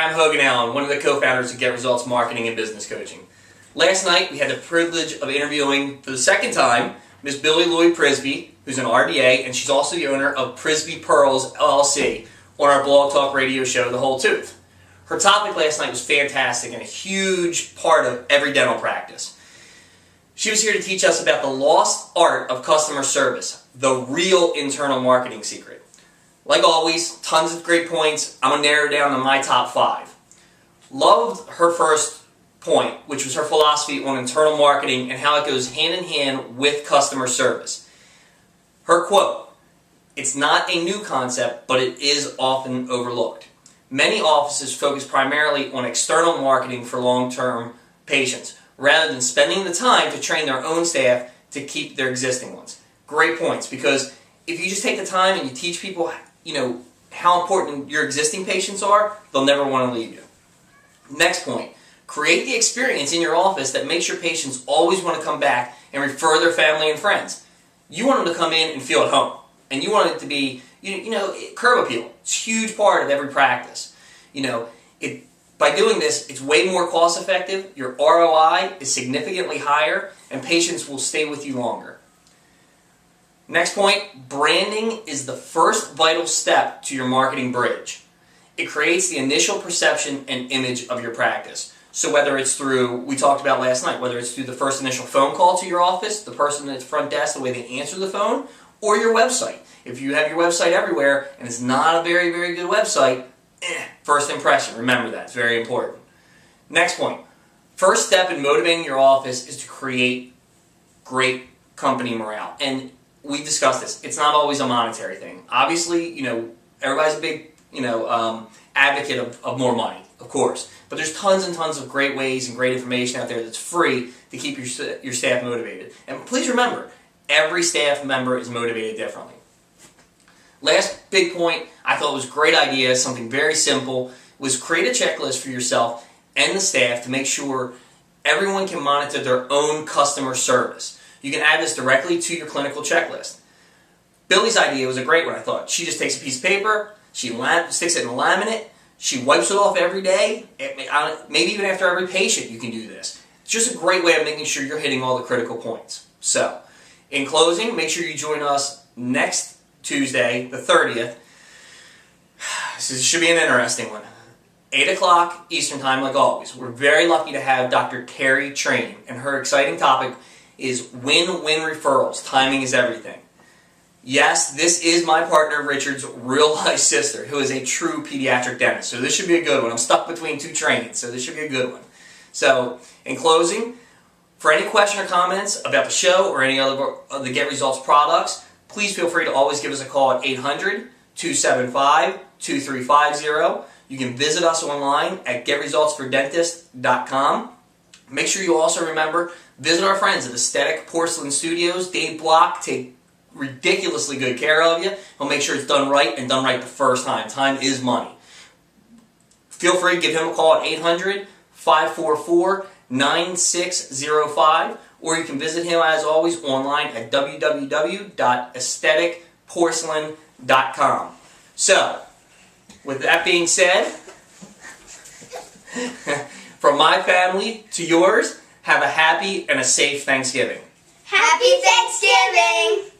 Hi, I'm Hogan Allen, one of the co-founders of Get Results Marketing and Business Coaching. Last night, we had the privilege of interviewing, for the second time, Miss Billie Lloyd Prisby, who's an RDA, and she's also the owner of Prisby Pearls, LLC, on our blog talk radio show, The Whole Tooth. Her topic last night was fantastic and a huge part of every dental practice. She was here to teach us about the lost art of customer service, the real internal marketing secret. Like always, tons of great points. I'm going to narrow down to my top 5. Loved her first point, which was her philosophy on internal marketing and how it goes hand in hand with customer service. Her quote, "It's not a new concept, but it is often overlooked. Many offices focus primarily on external marketing for long-term patients, rather than spending the time to train their own staff to keep their existing ones." Great points, because if you just take the time and you teach people, how important your existing patients are, they'll never want to leave you. Next point, create the experience in your office that makes your patients always want to come back and refer their family and friends. You want them to come in and feel at home, and you want it to be, curb appeal. It's a huge part of every practice. By doing this, it's way more cost effective, your ROI is significantly higher, and patients will stay with you longer. Next point, branding is the first vital step to your marketing bridge. It creates the initial perception and image of your practice. So whether it's through, we talked about last night, whether it's through the first initial phone call to your office, the person at the front desk, the way they answer the phone, or your website. If you have your website everywhere and it's not a very, very good website, first impression, remember that, it's very important. Next point, first step in motivating your office is to create great company morale. And we discussed this, it's not always a monetary thing. Obviously, everybody's a big, advocate of more money, of course. But there's tons and tons of great ways and great information out there that's free to keep your staff motivated. And please remember, every staff member is motivated differently. Last big point, I thought was a great idea, something very simple, was create a checklist for yourself and the staff to make sure everyone can monitor their own customer service. You can add this directly to your clinical checklist. Billie's idea was a great one, I thought. She just takes a piece of paper, she sticks it in a laminate, she wipes it off every day, maybe even after every patient you can do this. It's just a great way of making sure you're hitting all the critical points. So, in closing, make sure you join us next Tuesday, the 30th. This should be an interesting one. 8 o'clock Eastern Time, like always. We're very lucky to have Dr. Terry Train, and her exciting topic is win-win referrals. Timing is everything. Yes, this is my partner Richard's real-life sister, who is a true pediatric dentist. So this should be a good one. I'm stuck between 2 trainings, so this should be a good one. So, in closing, for any question or comments about the show or any other of the Get Results products, please feel free to always give us a call at 800-275-2350. You can visit us online at getresultsfordentist.com. Make sure you also remember, visit our friends at Aesthetic Porcelain Studios. Dave Block take ridiculously good care of you. He'll make sure it's done right and done right the first time. Time is money. Feel free to give him a call at 800-544-9605, or you can visit him, as always, online at www.aestheticporcelain.com. So, with that being said, from my family to yours, have a happy and a safe Thanksgiving. Happy Thanksgiving!